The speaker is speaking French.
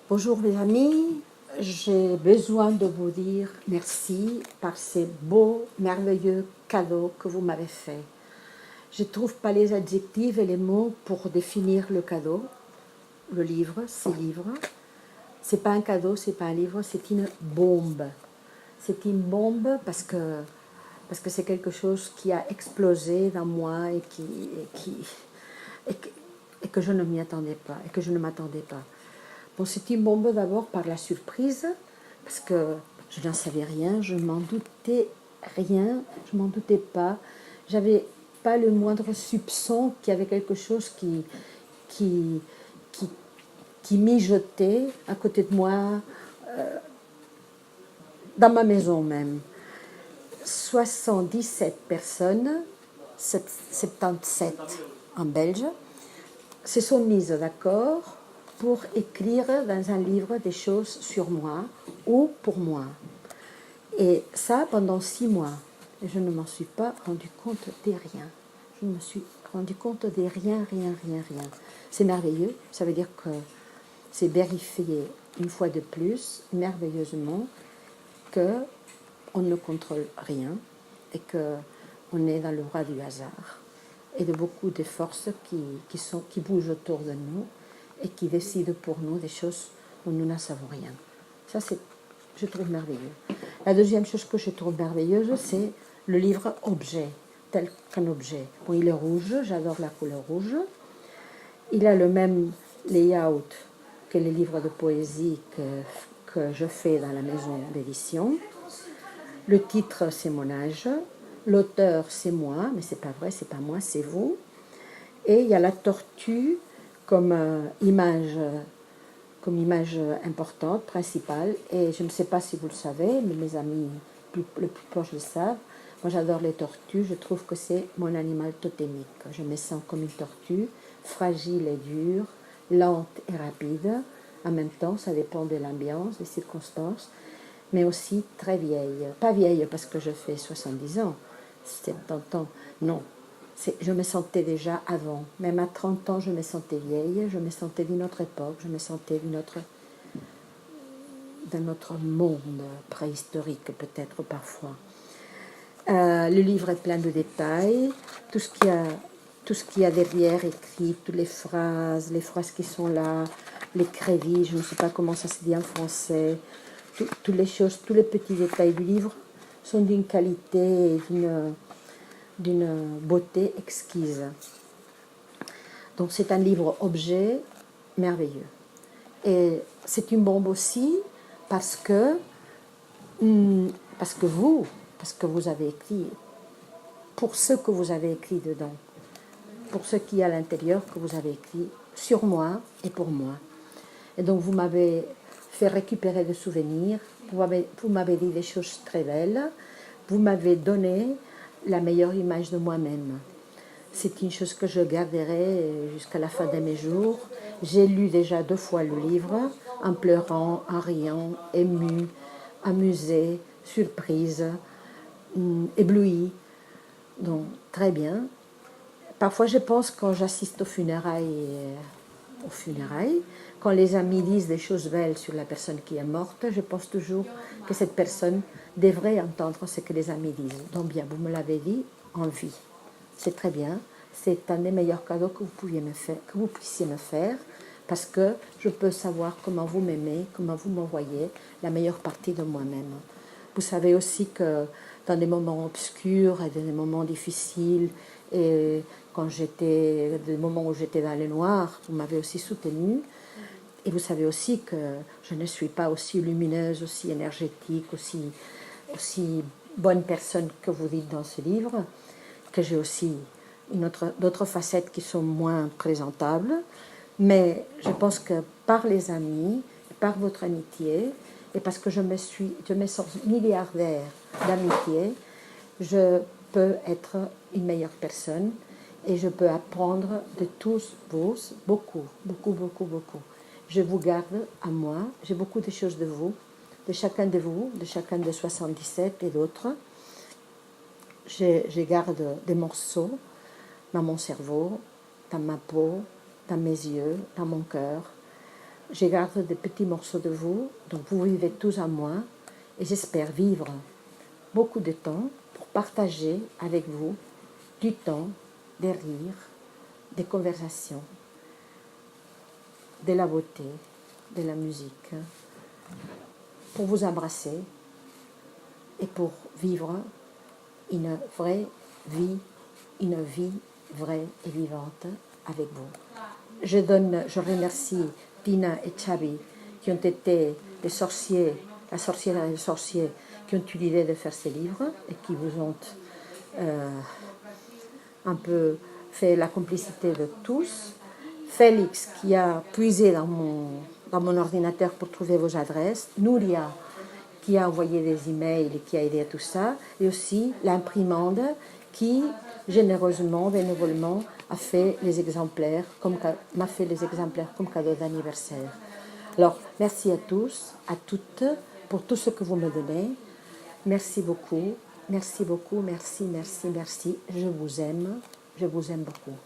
Bonjour mes amis, j'ai besoin de vous dire merci par ces beaux, merveilleux cadeaux que vous m'avez faits. Je ne trouve pas les adjectifs et les mots pour définir le cadeau, le livre, ces livres. C'est pas un cadeau, c'est pas un livre, c'est une bombe. C'est une bombe parce que c'est quelque chose qui a explosé dans moi et que je ne m'y attendais pas, et que je ne m'attendais pas. Bon, c'est une bombe d'abord par la surprise, parce que je n'en savais rien, je m'en doutais rien, je m'en doutais pas. J'avais pas le moindre soupçon qu'il y avait quelque chose qui, qui, qui mijotait à côté de moi, dans ma maison même. 77 personnes, 77 en belge, se sont mises d'accord pour écrire dans un livre des choses sur moi ou pour moi. Et ça pendant 6 mois. Et je ne m'en suis pas rendu compte de rien. Je me suis rendu compte de rien. C'est merveilleux. Ça veut dire que c'est vérifié une fois de plus, merveilleusement, que on ne contrôle rien et que on est dans le bras du hasard et de beaucoup de forces qui bougent autour de nous et qui décident pour nous des choses dont nous n'en savons rien. Ça, je trouve merveilleux. La deuxième chose que je trouve merveilleuse, c'est le livre objet, tel qu'un objet. Bon, il est rouge, j'adore la couleur rouge. Il a le même layout que les livres de poésie que je fais dans la maison d'édition. Le titre, c'est mon âge. L'auteur, c'est moi, mais c'est pas vrai, c'est pas moi, c'est vous. Et il y a la tortue comme image importante, principale. Et je ne sais pas si vous le savez, mais mes amis le plus proches le savent. Moi, j'adore les tortues. Je trouve que c'est mon animal totémique. Je me sens comme une tortue, fragile et dure, lente et rapide. En même temps, ça dépend de l'ambiance, des circonstances, mais aussi très vieille. Pas vieille parce que je fais 70 ans, c'est temps, non. Je me sentais déjà avant. Même à 30 ans, je me sentais vieille, je me sentais d'une autre époque, je me sentais d'un autre monde préhistorique peut-être parfois. Le livre est plein de détails, tout ce qu'il y a derrière écrit, toutes les phrases qui sont là, les crédits, je ne sais pas comment ça se dit en français, toutes les choses, tous les petits détails du livre sont d'une qualité et d'une beauté exquise. Donc c'est un livre objet merveilleux. Et c'est une bombe aussi parce que vous avez écrit, pour ce que vous avez écrit dedans, pour ce qui est à l'intérieur que vous avez écrit sur moi et pour moi. Et donc vous m'avez fait récupérer des souvenirs, vous m'avez dit des choses très belles, vous m'avez donné la meilleure image de moi-même. C'est une chose que je garderai jusqu'à la fin de mes jours. J'ai lu déjà 2 fois le livre, en pleurant, en riant, ému, amusé, surprise, éblouie. Donc, très bien. Parfois, je pense quand j'assiste aux funérailles, quand les amis disent des choses belles sur la personne qui est morte, je pense toujours que cette personne devrait entendre ce que les amis disent. Donc bien, vous me l'avez dit, en vie. C'est très bien. C'est un des meilleurs cadeaux que vous puissiez me faire, parce que je peux savoir comment vous m'aimez, comment vous m'envoyez la meilleure partie de moi-même. Vous savez aussi que dans des moments obscurs et des moments difficiles, et des moments où j'étais dans le noir, vous m'avez aussi soutenue. Et vous savez aussi que je ne suis pas aussi lumineuse, aussi énergétique, aussi bonne personne que vous dites dans ce livre, que j'ai aussi d'autres facettes qui sont moins présentables. Mais je pense que par les amis, par votre amitié, et parce que je me sens milliardaire d'amitié, je peux être une meilleure personne et je peux apprendre de tous vous beaucoup. Je vous garde à moi, j'ai beaucoup de choses de vous, de chacun de 77 et d'autres. Je garde des morceaux dans mon cerveau, dans ma peau, dans mes yeux, dans mon cœur. je garde des petits morceaux de vous, donc vous vivez tous en moi, et j'espère vivre beaucoup de temps pour partager avec vous du temps, des rires, des conversations, de la beauté, de la musique, pour vous embrasser et pour vivre une vraie vie, une vie vraie et vivante avec vous. Je remercie Tina et Chabi qui ont été les sorciers, la sorcière et le sorcier qui ont eu l'idée de faire ces livres et qui vous ont un peu fait la complicité de tous. Félix qui a puisé dans mon ordinateur pour trouver vos adresses. Nouria qui a envoyé des emails et qui a aidé à tout ça. Et aussi l'imprimante qui, généreusement, bénévolement, a fait les exemplaires, m'a fait les exemplaires comme cadeau d'anniversaire. Alors, merci à tous, à toutes, pour tout ce que vous me donnez. Merci beaucoup, merci beaucoup, merci, merci, merci. Je vous aime beaucoup.